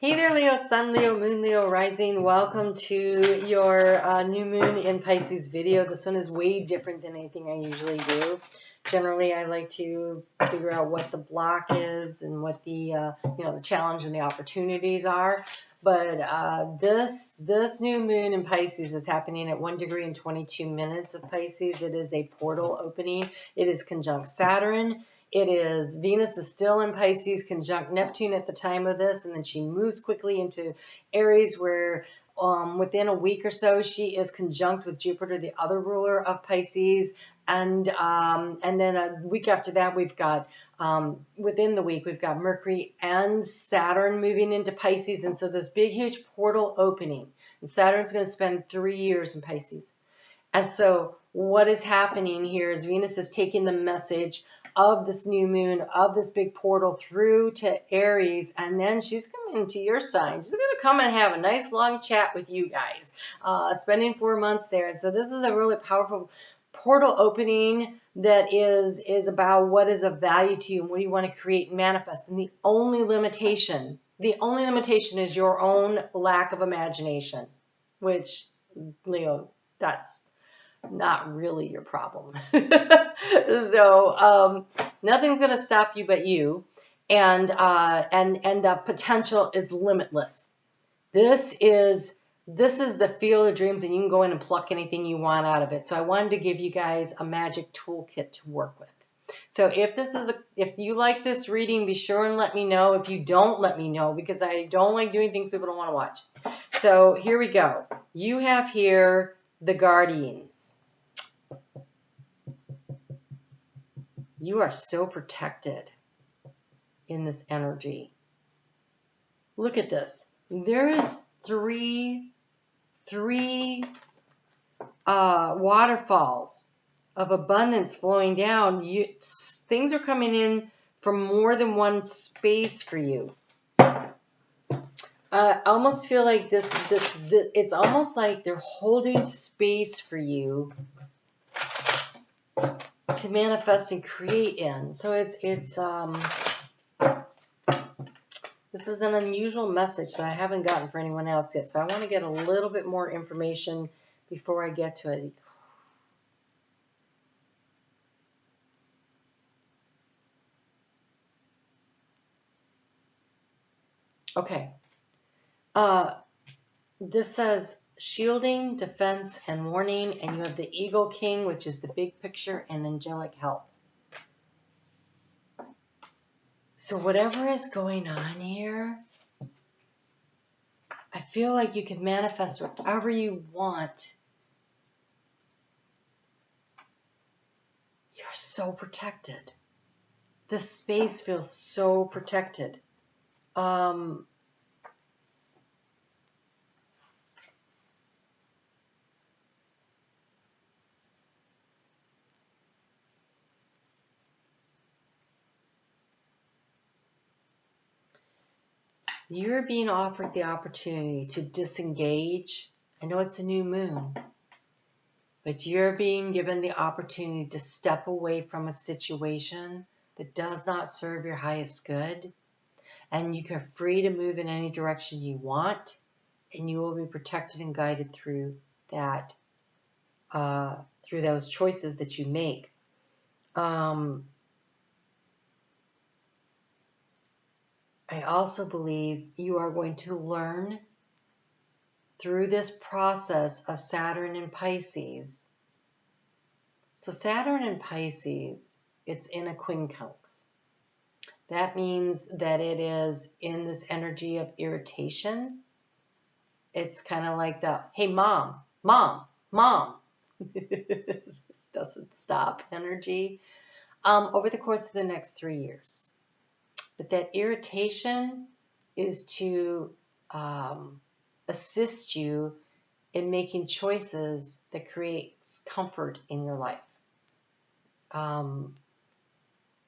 Hey there, Leo, Sun, Leo, Moon, Leo, Rising. Welcome to your new moon in Pisces video. This one is way different than anything I usually do. Generally, I like to figure out what the block is and what the the challenge and the opportunities are. But this new moon in Pisces is happening at 1 degree and 22 minutes of Pisces. It is a portal opening. It is conjunct Saturn. It is, Venus is still in Pisces, conjunct Neptune at the time of this, and then she moves quickly into Aries where within a week or so she is conjunct with Jupiter, the other ruler of Pisces, and then a week after that we've got, within the week, we've got Mercury and Saturn moving into Pisces, and so this big huge portal opening, and Saturn's going to spend 3 years in Pisces. And so what is happening here is Venus is taking the message of this new moon, of this big portal through to Aries, and then she's coming to your sign. She's going to come and have a nice long chat with you guys, spending 4 months there. And so this is a really powerful portal opening that is about what is of value to you and what do you want to create and manifest. And the only limitation is your own lack of imagination, which, Leo, that's not really your problem. So nothing's going to stop you but you, and the potential is limitless. This is the field of dreams, and you can go in and pluck anything you want out of it. So I wanted to give you guys a magic toolkit to work with. So if you like this reading, be sure and let me know. If you don't, let me know, because I don't like doing things people don't want to watch. So here we go. You have here the Guardians. You are so protected in this energy. Look at this. There is three waterfalls of abundance flowing down. Things are coming in from more than one space for you. I almost feel like this it's almost like they're holding space for you to manifest and create in. So it's this is an unusual message that I haven't gotten for anyone else yet. So I want to get a little bit more information before I get to it. Okay. This says shielding, defense, and warning, and you have the Eagle King, which is the big picture, and angelic help. So whatever is going on here, I feel like you can manifest whatever you want. You're so protected. This space feels so protected. You're being offered the opportunity to disengage. I know it's a new moon, but you're being given the opportunity to step away from a situation that does not serve your highest good. And you are free to move in any direction you want, and you will be protected and guided through that, through those choices that you make. I also believe you are going to learn through this process of Saturn and Pisces. So Saturn and Pisces, it's in a quincunx. That means that it is in this energy of irritation. It's kind of like the, hey, mom. This doesn't stop energy over the course of the next 3 years. But that irritation is to assist you in making choices that creates comfort in your life.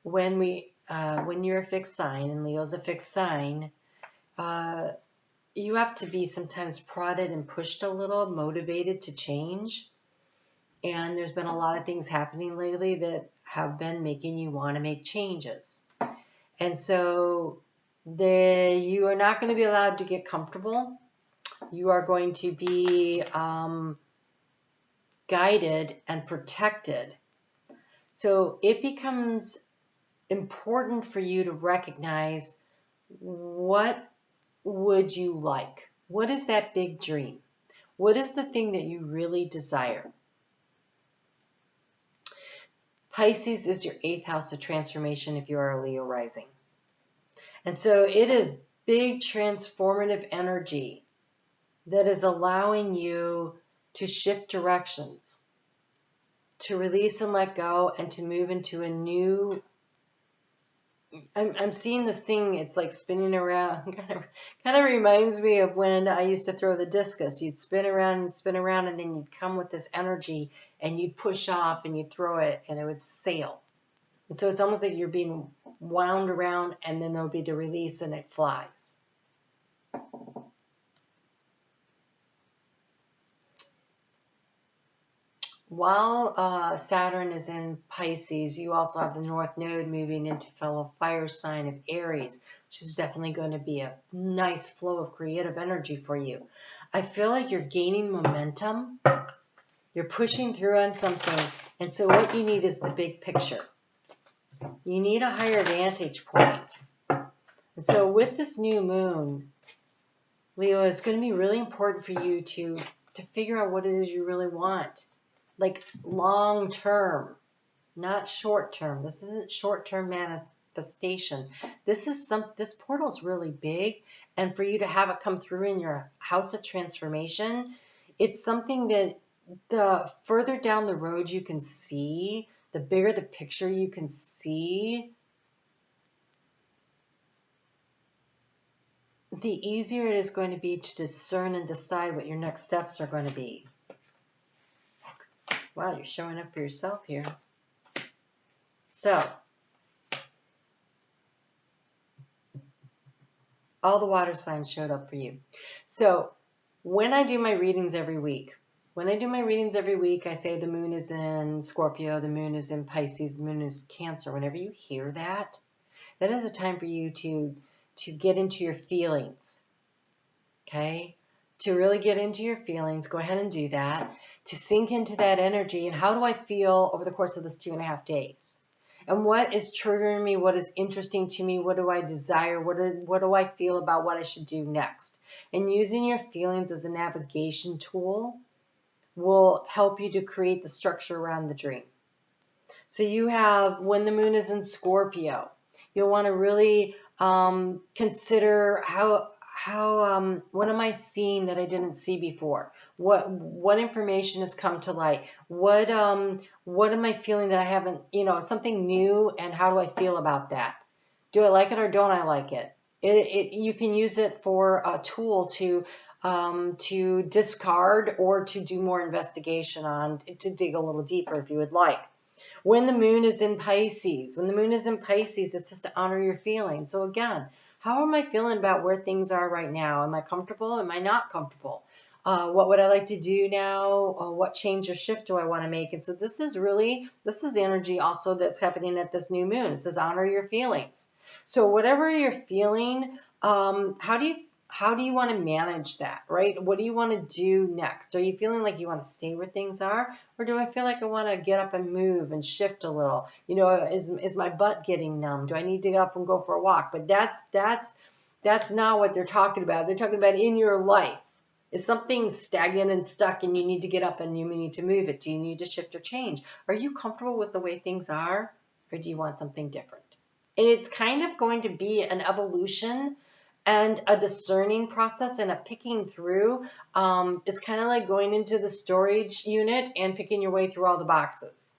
When you're a fixed sign, and Leo's a fixed sign, you have to be sometimes prodded and pushed a little, motivated to change. And there's been a lot of things happening lately that have been making you want to make changes. And so You are not going to be allowed to get comfortable. You are going to be guided and protected. So it becomes important for you to recognize, what would you like? What is that big dream? What is the thing that you really desire? Pisces is your 8th house of transformation if you are a Leo rising. And so it is big transformative energy that is allowing you to shift directions, to release and let go, and to move into a new. I'm seeing this thing, it's like spinning around. Kind of reminds me of when I used to throw the discus. You'd spin around, and then you'd come with this energy, and you'd push off, and you'd throw it, and it would sail. And so it's almost like you're being wound around, and then there'll be the release, and it flies. While Saturn is in Pisces, you also have the North Node moving into fellow fire sign of Aries, which is definitely going to be a nice flow of creative energy for you. I feel like you're gaining momentum. You're pushing through on something. And so what you need is the big picture. You need a higher vantage point. And so with this new moon, Leo, it's going to be really important for you to figure out what it is you really want. Like long term, not short term. This isn't short term manifestation. This portal is really big, and for you to have it come through in your house of transformation, it's something that the further down the road you can see, the bigger the picture you can see, the easier it is going to be to discern and decide what your next steps are going to be. Wow, you're showing up for yourself here. So, all the water signs showed up for you. So, when I do my readings every week, I say the moon is in Scorpio, the moon is in Pisces, the moon is Cancer. Whenever you hear that, that is a time for you to get into your feelings. Okay? To really get into your feelings, go ahead and do that. To sink into that energy, and how do I feel over the course of this 2.5 days? And what is triggering me? What is interesting to me? What do I desire? What do I feel about what I should do next? And using your feelings as a navigation tool will help you to create the structure around the dream. So you have, when the moon is in Scorpio, you'll want to really consider what am I seeing that I didn't see before? What information has come to light? What am I feeling that I haven't, something new, and how do I feel about that? Do I like it or don't I like it? You can use it for a tool to discard or to do more investigation on, to dig a little deeper if you would like. When the moon is in Pisces, it's just to honor your feelings. So again, how am I feeling about where things are right now? Am I comfortable? Am I not comfortable? What would I like to do now? What change or shift do I want to make? And so this is the energy also that's happening at this new moon. It says honor your feelings. So whatever you're feeling, how do you want to manage that, right? What do you want to do next? Are you feeling like you want to stay where things are? Or do I feel like I want to get up and move and shift a little? Is my butt getting numb? Do I need to get up and go for a walk? But that's not what they're talking about. They're talking about in your life. Is something stagnant and stuck and you need to get up and you need to move it? Do you need to shift or change? Are you comfortable with the way things are? Or do you want something different? And it's kind of going to be an evolution and a discerning process and a picking through. It's kind of like going into the storage unit and picking your way through all the boxes.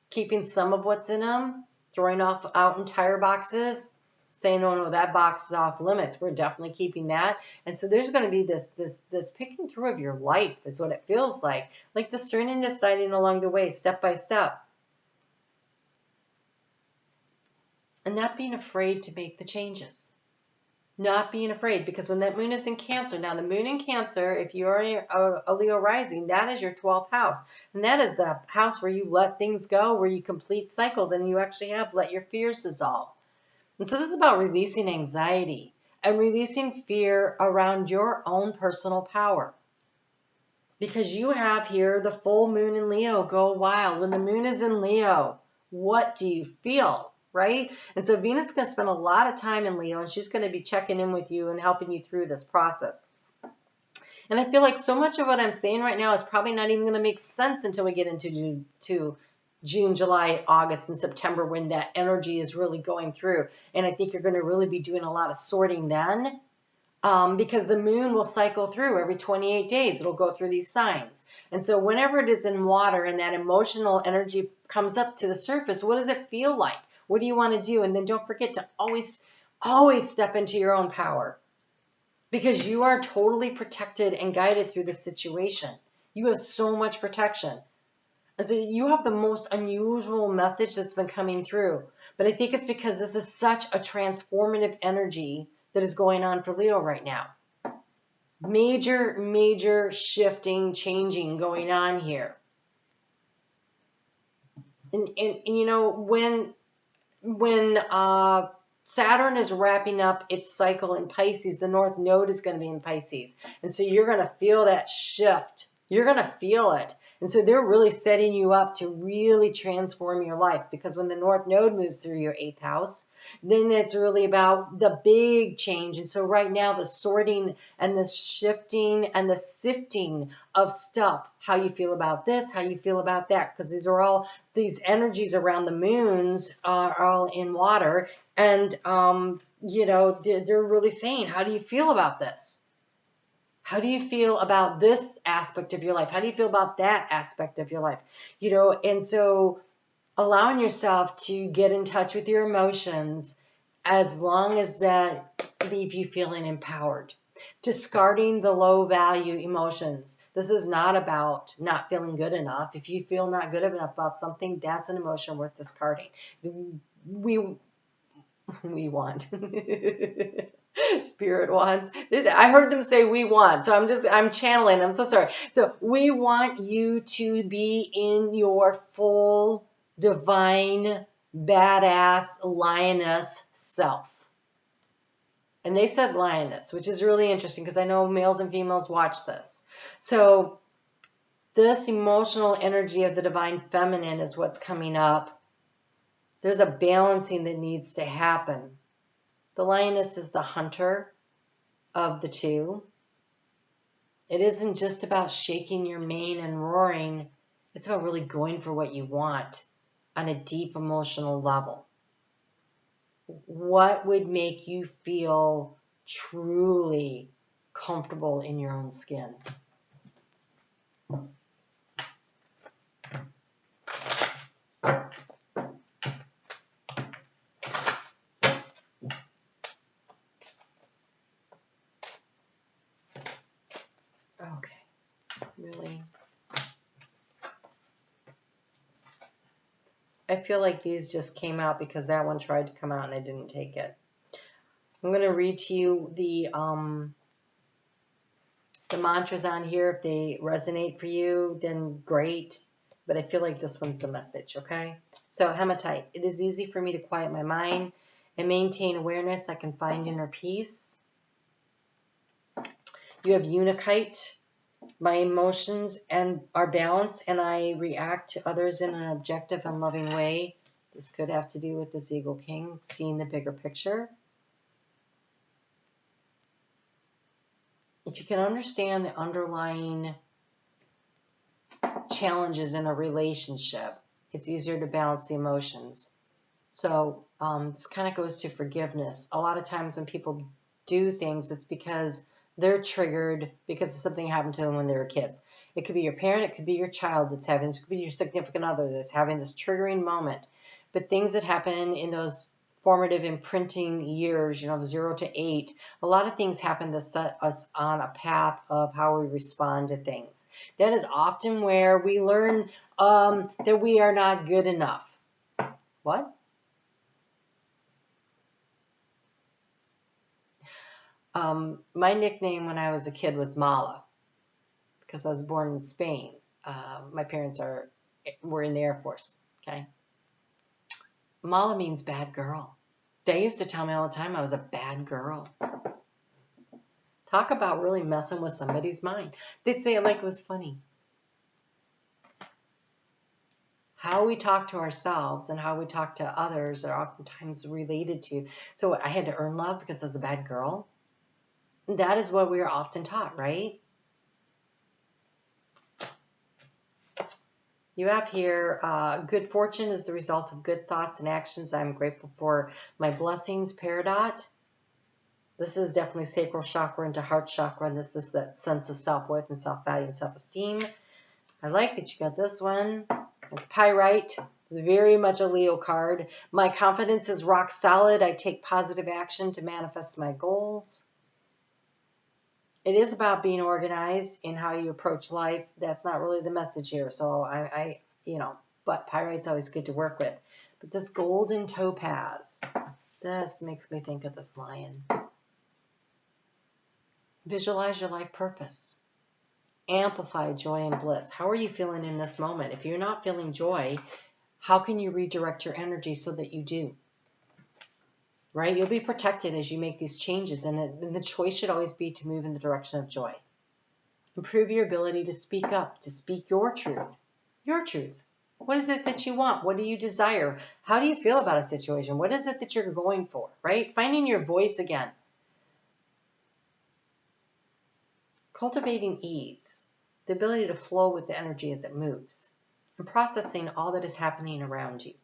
Keeping some of what's in them, throwing out entire boxes, saying, oh no, that box is off limits. We're definitely keeping that. And so there's going to be this picking through of your life is what it feels like discerning, deciding along the way, step by step. And not being afraid to make the changes. Not being afraid, because when that moon is in Cancer, now the moon in Cancer, if you are a Leo rising, that is your 12th house. And that is the house where you let things go, where you complete cycles, and you actually have let your fears dissolve. And so this is about releasing anxiety and releasing fear around your own personal power. Because you have here the full moon in Leo go wild. When the moon is in Leo, what do you feel, right? And so Venus is going to spend a lot of time in Leo, and she's going to be checking in with you and helping you through this process. And I feel like so much of what I'm saying right now is probably not even going to make sense until we get into June, July, August, and September, when that energy is really going through. And I think you're going to really be doing a lot of sorting then, because the moon will cycle through every 28 days. It'll go through these signs. And so whenever it is in water and that emotional energy comes up to the surface, what does it feel like? What do you want to do? And then don't forget to always step into your own power, because you are totally protected and guided through this situation. You have so much protection. And so you have the most unusual message that's been coming through. But I think it's because this is such a transformative energy that is going on for Leo right now. Major, major shifting, changing going on here. And you know, when Saturn is wrapping up its cycle in Pisces, the North Node is going to be in Pisces. And so you're going to feel that shift. You're going to feel it. And so they're really setting you up to really transform your life, because when the North Node moves through your 8th house, then it's really about the big change. And so right now, the sorting and the shifting and the sifting of stuff, how you feel about this, how you feel about that, because these energies around the moons are all in water. And, you know, they're really saying, how do you feel about this? How do you feel about this aspect of your life? How do you feel about that aspect of your life? You know, and so allowing yourself to get in touch with your emotions, as long as that leave you feeling empowered. Discarding the low value emotions. This is not about not feeling good enough. If you feel not good enough about something, that's an emotion worth discarding. We want. Spirit wants. I heard them say we want. So I'm channeling. I'm so sorry. So we want you to be in your full divine, badass lioness self. And they said lioness, which is really interesting because I know males and females watch this. So this emotional energy of the divine feminine is what's coming up. There's a balancing that needs to happen. The lioness is the hunter of the two. It isn't just about shaking your mane and roaring. It's about really going for what you want on a deep emotional level. What would make you feel truly comfortable in your own skin? Okay, really? I feel like these just came out because that one tried to come out and I didn't take it. I'm going to read to you the mantras on here. If they resonate for you, then great. But I feel like this one's the message, okay? So hematite. It is easy for me to quiet my mind and maintain awareness. I can find inner peace. You have unikite. My emotions are balanced, and I react to others in an objective and loving way. This could have to do with this Eagle King, seeing the bigger picture. If you can understand the underlying challenges in a relationship, it's easier to balance the emotions. So this kind of goes to forgiveness. A lot of times when people do things, it's because they're triggered because something happened to them when they were kids. It could be your parent, it could be your child that's having this, it could be your significant other that's having this triggering moment. But things that happen in those formative imprinting years, 0 to 8, a lot of things happen to set us on a path of how we respond to things. That is often where we learn that we are not good enough. What? My nickname when I was a kid was Mala, because I was born in Spain. My parents were in the Air Force, okay? Mala means bad girl. They used to tell me all the time I was a bad girl. Talk about really messing with somebody's mind. They'd say it like it was funny. How we talk to ourselves and how we talk to others are oftentimes related to. So I had to earn love because I was a bad girl. That is what we are often taught, right? You have here, good fortune is the result of good thoughts and actions. I'm grateful for my blessings, Peridot. This is definitely sacral chakra into heart chakra, and this is that sense of self-worth and self-value and self-esteem. I like that you got this one. It's Pyrite. It's very much a Leo card. My confidence is rock solid. I take positive action to manifest my goals. It is about being organized in how you approach life. That's not really the message here. So but Pyrite's always good to work with. But this golden topaz, this makes me think of this lion. Visualize your life purpose. Amplify joy and bliss. How are you feeling in this moment? If you're not feeling joy, how can you redirect your energy so that you do? Right? You'll be protected as you make these changes, and the choice should always be to move in the direction of joy. Improve your ability to speak up, to speak your truth. Your truth. What is it that you want? What do you desire? How do you feel about a situation? What is it that you're going for? Right? Finding your voice again. Cultivating ease, the ability to flow with the energy as it moves, and processing all that is happening around you.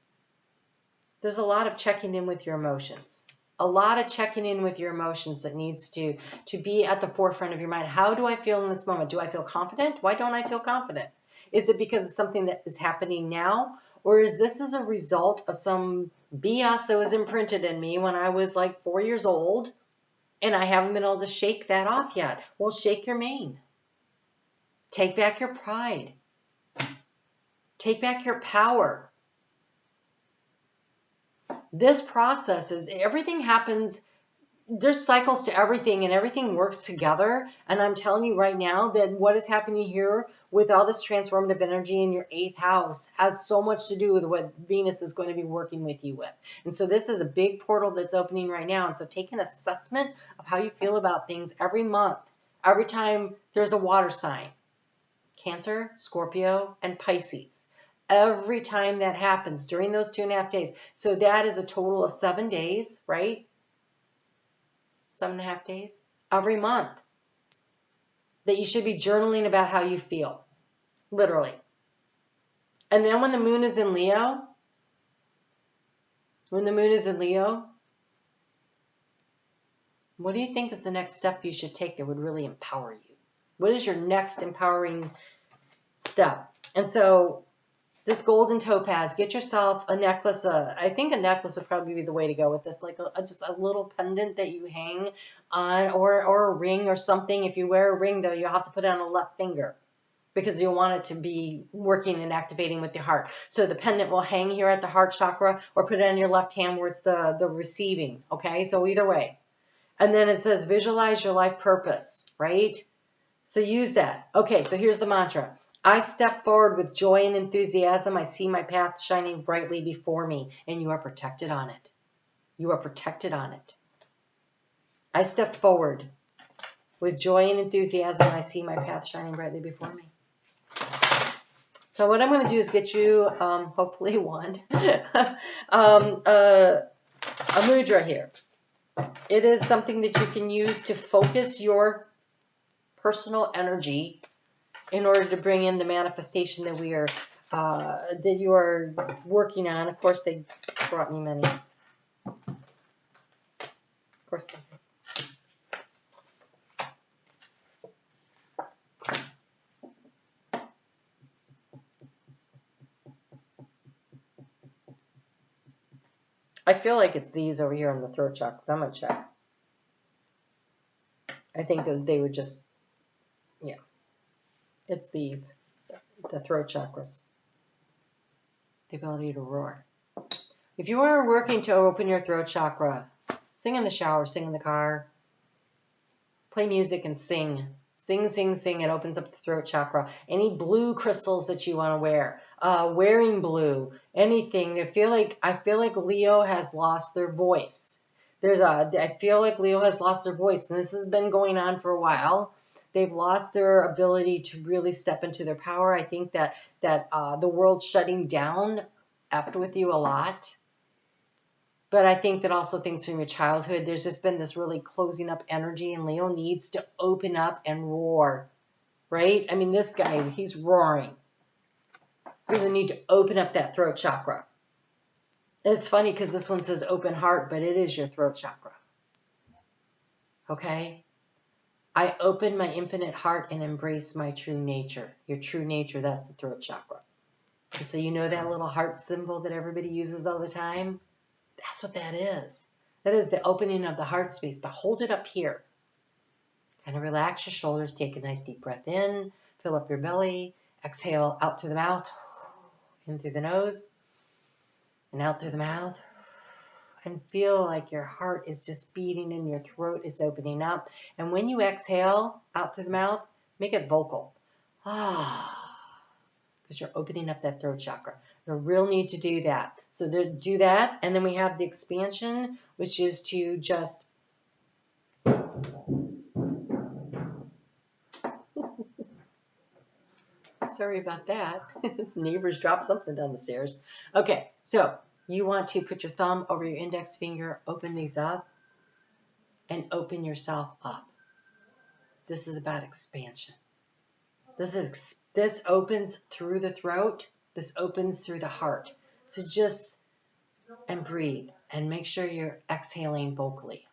There's a lot of checking in with your emotions. A lot of checking in with your emotions that needs to be at the forefront of your mind. How do I feel in this moment? Do I feel confident? Why don't I feel confident? Is it because of something that is happening now? Or is this as a result of some BS that was imprinted in me when I was like 4 years old and I haven't been able to shake that off yet? Well, shake your mane. Take back your pride. Take back your power. This process is, everything happens, there's cycles to everything and everything works together. And I'm telling you right now that what is happening here with all this transformative energy in your 8th house has so much to do with what Venus is going to be working with you with. And so this is a big portal that's opening right now. And so take an assessment of how you feel about things every month, every time there's a water sign. Cancer, Scorpio, and Pisces. Every time that happens during those 2.5 days. So that is a total of 7 days, right? 7.5 days every month that you should be journaling about how you feel, literally. And then when the moon is in Leo, what do you think is the next step you should take that would really empower you? What is your next empowering step? And so this golden topaz, get yourself a necklace. I think a necklace would probably be the way to go with this, like just a little pendant that you hang on, or a ring or something. If you wear a ring, though, you'll have to put it on a left finger because you'll want it to be working and activating with your heart. So the pendant will hang here at the heart chakra, or put it on your left hand where it's the receiving. Okay, so either way. And then it says visualize your life purpose, right? So use that. Okay, so here's the mantra. I step forward with joy and enthusiasm. I see my path shining brightly before me, and you are protected on it. You are protected on it. I step forward with joy and enthusiasm. I see my path shining brightly before me. So what I'm going to do is get you, hopefully a wand, a mudra here. It is something that you can use to focus your personal energy in order to bring in the manifestation that we are, that you are working on. Of course, they brought me many. Of course they did. I feel like it's these over here on the throat chakra. I'm going to check. I think that they would just, yeah. It's these, the throat chakras. The ability to roar. If you are working to open your throat chakra, sing in the shower, sing in the car, play music and sing. Sing, sing, sing. It opens up the throat chakra. Any blue crystals that you want to wear. wearing blue, anything. I feel like Leo has lost their voice. I feel like Leo has lost their voice, and this has been going on for a while. They've lost their ability to really step into their power. I think that the world's shutting down after with you a lot. But I think that also things from your childhood, there's just been this really closing up energy, and Leo needs to open up and roar, right? I mean, this guy, he's roaring. There's a need to open up that throat chakra. And it's funny because this one says open heart, but it is your throat chakra. Okay? I open my infinite heart and embrace my true nature. Your true nature, that's the throat chakra. And so you know that little heart symbol that everybody uses all the time? That's what that is. That is the opening of the heart space, but hold it up here. Kind of relax your shoulders, take a nice deep breath in, fill up your belly, exhale out through the mouth, in through the nose, and out through the mouth. And feel like your heart is just beating and your throat is opening up. And when you exhale out through the mouth, make it vocal. Because you're opening up that throat chakra. The real need to do that. So do that, and then we have the expansion, which is to just sorry about that. Neighbors dropped something down the stairs. Okay, so you want to put your thumb over your index finger, open these up, and open yourself up. This is about expansion. This opens through the throat. This opens through the heart. So just and breathe and make sure you're exhaling vocally.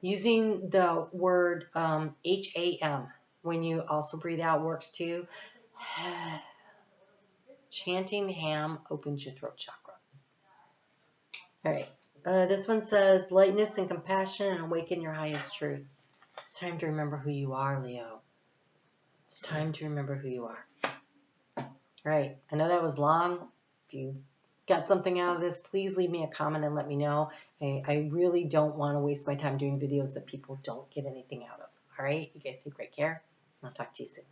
Using the word HAM when you also breathe out works too. Chanting ham opens your throat chakra. All right. This one says lightness and compassion and awaken your highest truth. It's time to remember who you are, Leo. It's time to remember who you are. All right. I know that was long. If you got something out of this, please leave me a comment and let me know. I really don't want to waste my time doing videos that people don't get anything out of. All right. You guys take great care. I'll talk to you soon.